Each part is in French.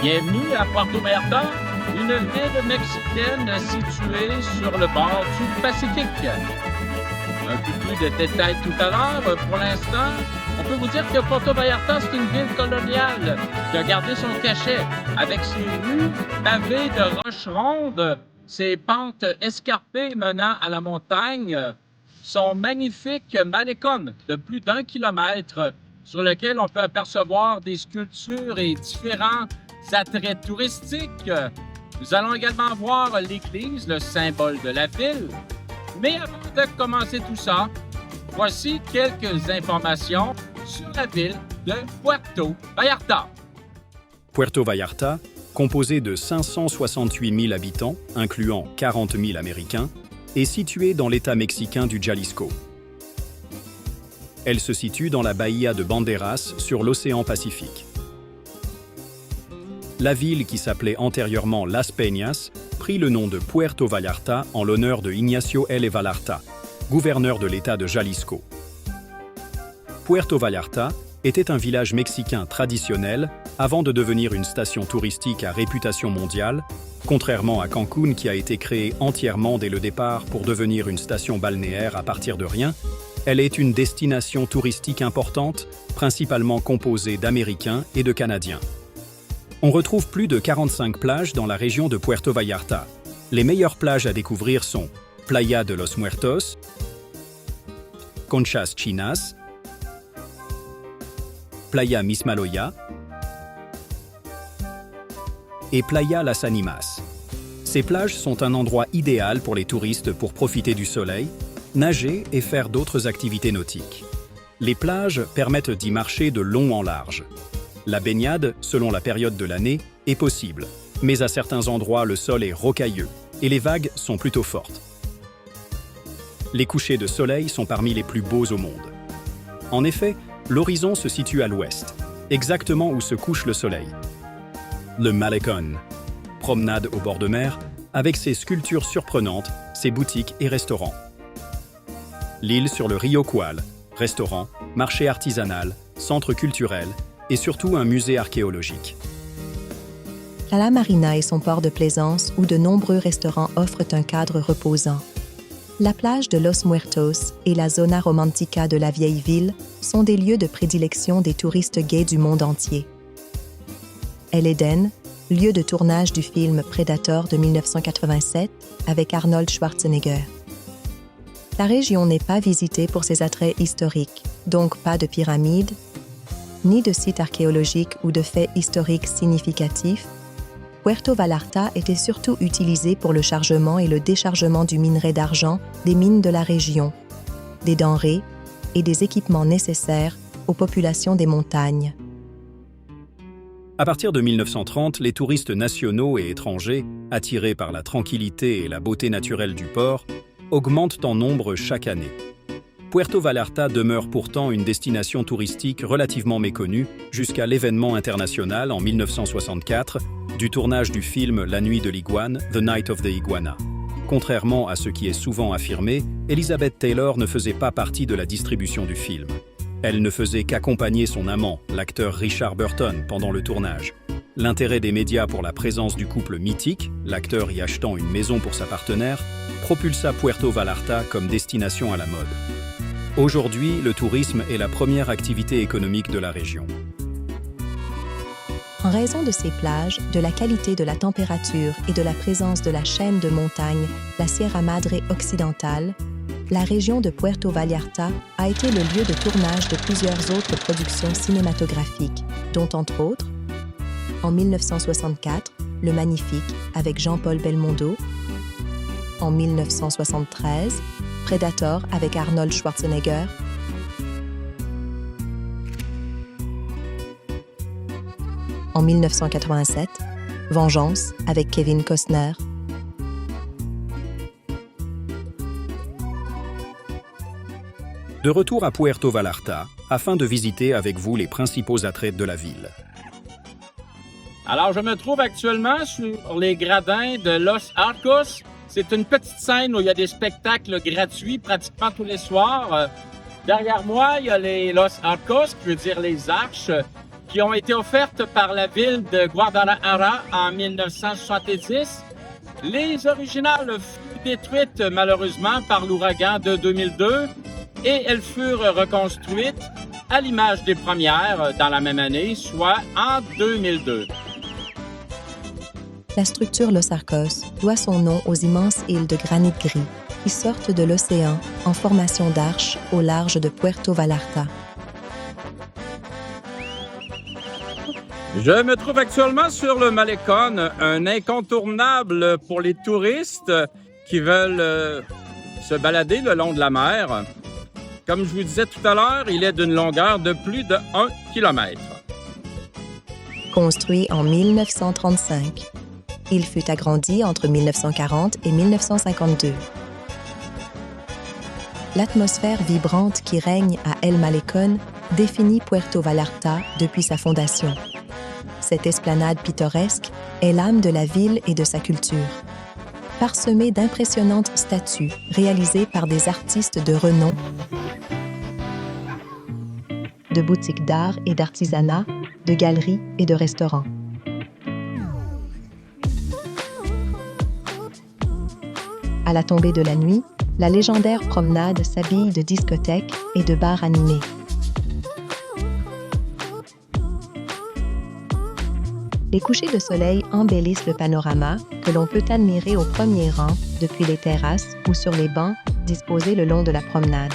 Bienvenue à Puerto Vallarta, une ville mexicaine située sur le bord du Pacifique. Un peu plus de détails tout à l'heure. Pour l'instant, on peut vous dire que Puerto Vallarta, c'est une ville coloniale qui a gardé son cachet avec ses rues pavées de roches rondes, ses pentes escarpées menant à la montagne, son magnifique malécon de plus d'1 kilomètre sur lequel on peut apercevoir des sculptures et différents attraits touristiques. Nous allons également voir l'église, le symbole de la ville. Mais avant de commencer tout ça, voici quelques informations sur la ville de Puerto Vallarta. Puerto Vallarta, composé de 568 000 habitants, incluant 40 000 Américains, est située dans l'État mexicain du Jalisco. Elle se situe dans la bahia de Banderas sur l'océan Pacifique. La ville, qui s'appelait antérieurement Las Peñas, prit le nom de Puerto Vallarta en l'honneur de Ignacio L. Vallarta, gouverneur de l'État de Jalisco. Puerto Vallarta était un village mexicain traditionnel avant de devenir une station touristique à réputation mondiale, contrairement à Cancún qui a été créée entièrement dès le départ pour devenir une station balnéaire à partir de rien. Elle est une destination touristique importante, principalement composée d'Américains et de Canadiens. On retrouve plus de 45 plages dans la région de Puerto Vallarta. Les meilleures plages à découvrir sont Playa de los Muertos, Conchas Chinas, Playa Mismaloya et Playa Las Animas. Ces plages sont un endroit idéal pour les touristes pour profiter du soleil, nager et faire d'autres activités nautiques. Les plages permettent d'y marcher de long en large. La baignade, selon la période de l'année, est possible, mais à certains endroits le sol est rocailleux et les vagues sont plutôt fortes. Les couchers de soleil sont parmi les plus beaux au monde. En effet, l'horizon se situe à l'ouest, exactement où se couche le soleil. Le Malecón, promenade au bord de mer, avec ses sculptures surprenantes, ses boutiques et restaurants. L'île sur le Rio Cual, restaurant, marché artisanal, centre culturel et surtout un musée archéologique. La Marina est son port de plaisance où de nombreux restaurants offrent un cadre reposant. La plage de Los Muertos et la Zona Romantica de la vieille ville sont des lieux de prédilection des touristes gays du monde entier. El Edén, lieu de tournage du film Predator de 1987 avec Arnold Schwarzenegger. La région n'est pas visitée pour ses attraits historiques, donc pas de pyramides, ni de sites archéologiques ou de faits historiques significatifs. Puerto Vallarta était surtout utilisé pour le chargement et le déchargement du minerai d'argent des mines de la région, des denrées et des équipements nécessaires aux populations des montagnes. À partir de 1930, les touristes nationaux et étrangers, attirés par la tranquillité et la beauté naturelle du port, augmentent en nombre chaque année. Puerto Vallarta demeure pourtant une destination touristique relativement méconnue jusqu'à l'événement international en 1964 du tournage du film La Nuit de l'Iguane, The Night of the Iguana. Contrairement à ce qui est souvent affirmé, Elizabeth Taylor ne faisait pas partie de la distribution du film. Elle ne faisait qu'accompagner son amant, l'acteur Richard Burton, pendant le tournage. L'intérêt des médias pour la présence du couple mythique, l'acteur y achetant une maison pour sa partenaire, propulsa Puerto Vallarta comme destination à la mode. Aujourd'hui, le tourisme est la première activité économique de la région. En raison de ses plages, de la qualité de la température et de la présence de la chaîne de montagnes, la Sierra Madre occidentale, la région de Puerto Vallarta a été le lieu de tournage de plusieurs autres productions cinématographiques, dont entre autres, en 1964, Le Magnifique avec Jean-Paul Belmondo, en 1973, Predator avec Arnold Schwarzenegger, en 1987, Vengeance avec Kevin Costner, De retour à Puerto Vallarta, afin de visiter avec vous les principaux attraits de la ville. Alors, je me trouve actuellement sur les gradins de Los Arcos. C'est une petite scène où il y a des spectacles gratuits pratiquement tous les soirs. Derrière moi, il y a les Los Arcos, qui veut dire les arches. qui ont été offertes par la ville de Guadalajara en 1970. Les originales furent détruites malheureusement par l'ouragan de 2002 et elles furent reconstruites à l'image des premières dans la même année, soit en 2002. La structure Los Arcos doit son nom aux immenses îles de granit gris qui sortent de l'océan en formation d'arches au large de Puerto Vallarta. Je me trouve actuellement sur le Malecón, un incontournable pour les touristes qui veulent se balader le long de la mer. Comme je vous disais tout à l'heure, il est d'une longueur de plus de 1 kilomètre. Construit en 1935, il fut agrandi entre 1940 et 1952. L'atmosphère vibrante qui règne à El Malecón définit Puerto Vallarta depuis sa fondation. Cette esplanade pittoresque est l'âme de la ville et de sa culture. Parsemée d'impressionnantes statues réalisées par des artistes de renom, de boutiques d'art et d'artisanat, de galeries et de restaurants. À la tombée de la nuit, la légendaire promenade s'habille de discothèques et de bars animés. Les couchers de soleil embellissent le panorama que l'on peut admirer au premier rang depuis les terrasses ou sur les bancs disposés le long de la promenade.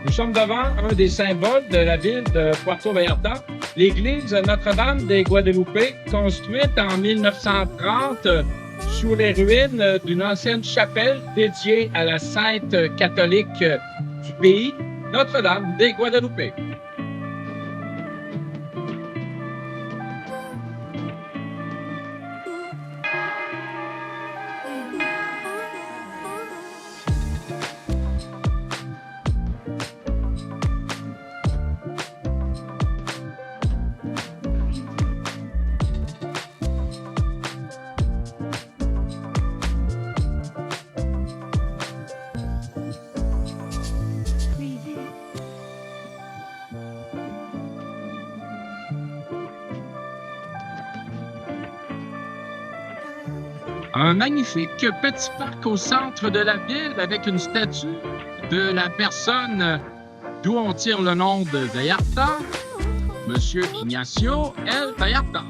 Nous sommes devant un des symboles de la ville de Puerto Vallarta, l'église Notre-Dame de Guadalupe, construite en 1930 sous les ruines d'une ancienne chapelle dédiée à la sainte catholique du pays, Notre-Dame de Guadalupe. Un magnifique petit parc au centre de la ville avec une statue de la personne d'où on tire le nom de Vallarta, Monsieur Ignacio El Vallarta.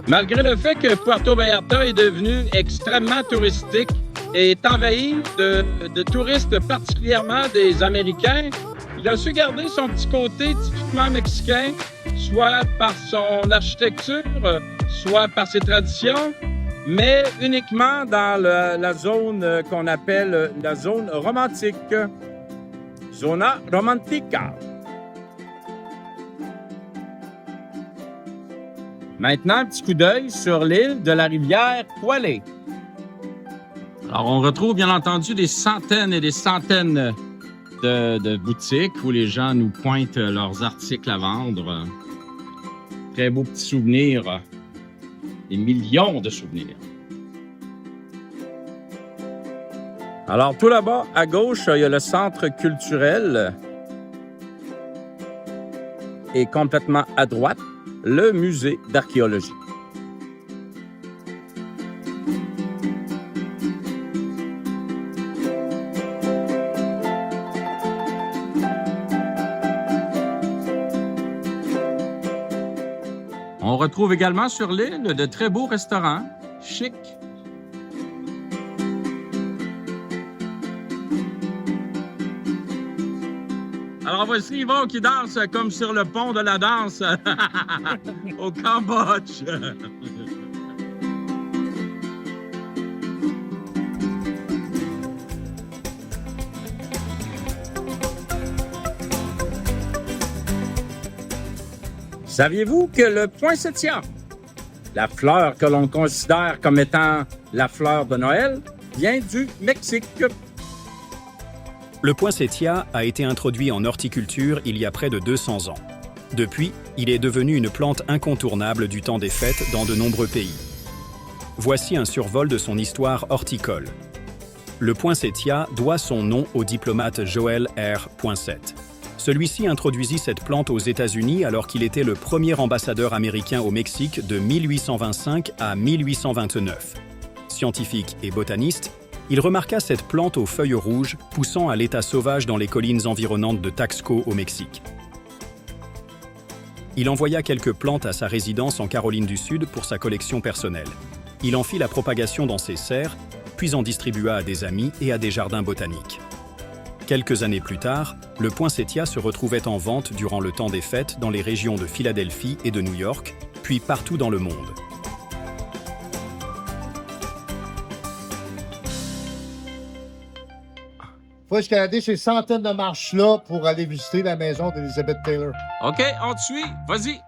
Malgré le fait que Puerto Vallarta est devenu extrêmement touristique et est envahi de touristes, particulièrement des Américains, il a su garder son petit côté typiquement mexicain, soit par son architecture, soit par ses traditions, mais uniquement dans la zone qu'on appelle la zone romantique, Zona Romantica. Maintenant, un petit coup d'œil sur l'île de la rivière Poilé. Alors, on retrouve bien entendu des centaines et des centaines de boutiques où les gens nous pointent leurs articles à vendre. Très beaux petits souvenirs. Des millions de souvenirs. Alors, tout là-bas, à gauche, il y a le centre culturel. Et complètement à droite, le musée d'archéologie. On retrouve également sur l'île de très beaux restaurants, chics. Alors voici Yvon qui danse comme sur le pont de la danse au Cambodge. Saviez-vous que le poinsettia, la fleur que l'on considère comme étant la fleur de Noël, vient du Mexique? Le poinsettia a été introduit en horticulture il y a près de 200 ans. Depuis, il est devenu une plante incontournable du temps des fêtes dans de nombreux pays. Voici un survol de son histoire horticole. Le poinsettia doit son nom au diplomate Joel R. Poinsett. Celui-ci introduisit cette plante aux États-Unis alors qu'il était le premier ambassadeur américain au Mexique de 1825 à 1829. Scientifique et botaniste, il remarqua cette plante aux feuilles rouges poussant à l'état sauvage dans les collines environnantes de Taxco au Mexique. Il envoya quelques plantes à sa résidence en Caroline du Sud pour sa collection personnelle. Il en fit la propagation dans ses serres, puis en distribua à des amis et à des jardins botaniques. Quelques années plus tard, le poinsettia se retrouvait en vente durant le temps des fêtes dans les régions de Philadelphie et de New York, puis partout dans le monde. Faut escalader ces centaines de marches-là pour aller visiter la maison d'Elizabeth Taylor. OK, on te suit. Vas-y.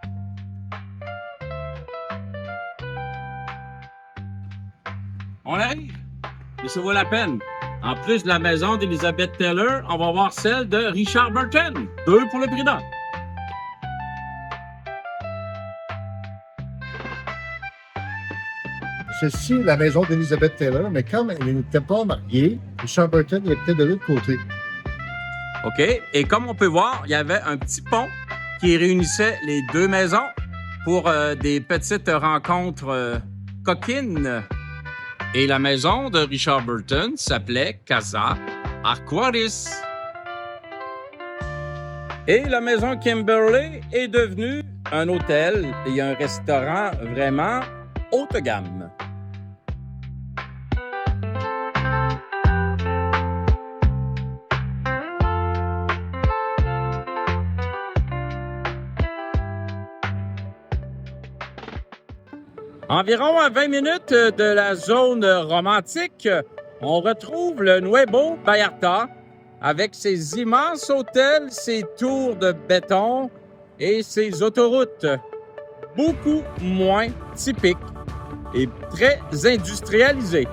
On arrive. Mais ça vaut la peine. En plus de la maison d'Elizabeth Taylor, on va voir celle de Richard Burton. 2 pour le prix d'un. Ceci est la maison d'Elizabeth Taylor, mais comme elle n'était pas mariée, Richard Burton était de l'autre côté. OK. Et comme on peut voir, il y avait un petit pont qui réunissait les deux maisons pour des petites rencontres coquines. Et la maison de Richard Burton s'appelait Casa Arcoiris. Et la maison Kimberley est devenue un hôtel et un restaurant vraiment haute gamme. Environ à 20 minutes de la zone romantique, on retrouve le Nuevo Vallarta avec ses immenses hôtels, ses tours de béton et ses autoroutes beaucoup moins typiques et très industrialisées.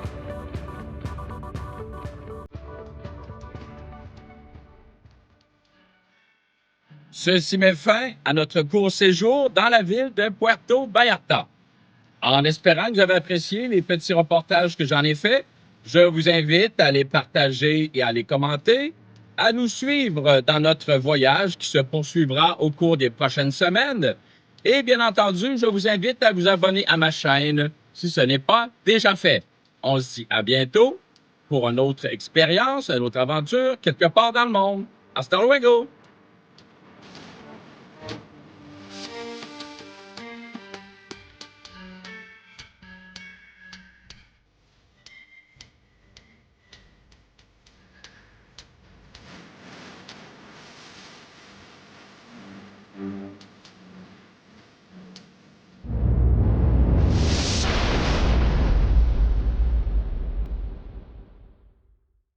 Ceci met fin à notre court séjour dans la ville de Puerto Vallarta. En espérant que vous avez apprécié les petits reportages que j'en ai faits, je vous invite à les partager et à les commenter, à nous suivre dans notre voyage qui se poursuivra au cours des prochaines semaines. Et bien entendu, je vous invite à vous abonner à ma chaîne si ce n'est pas déjà fait. On se dit à bientôt pour une autre expérience, une autre aventure quelque part dans le monde. Hasta luego!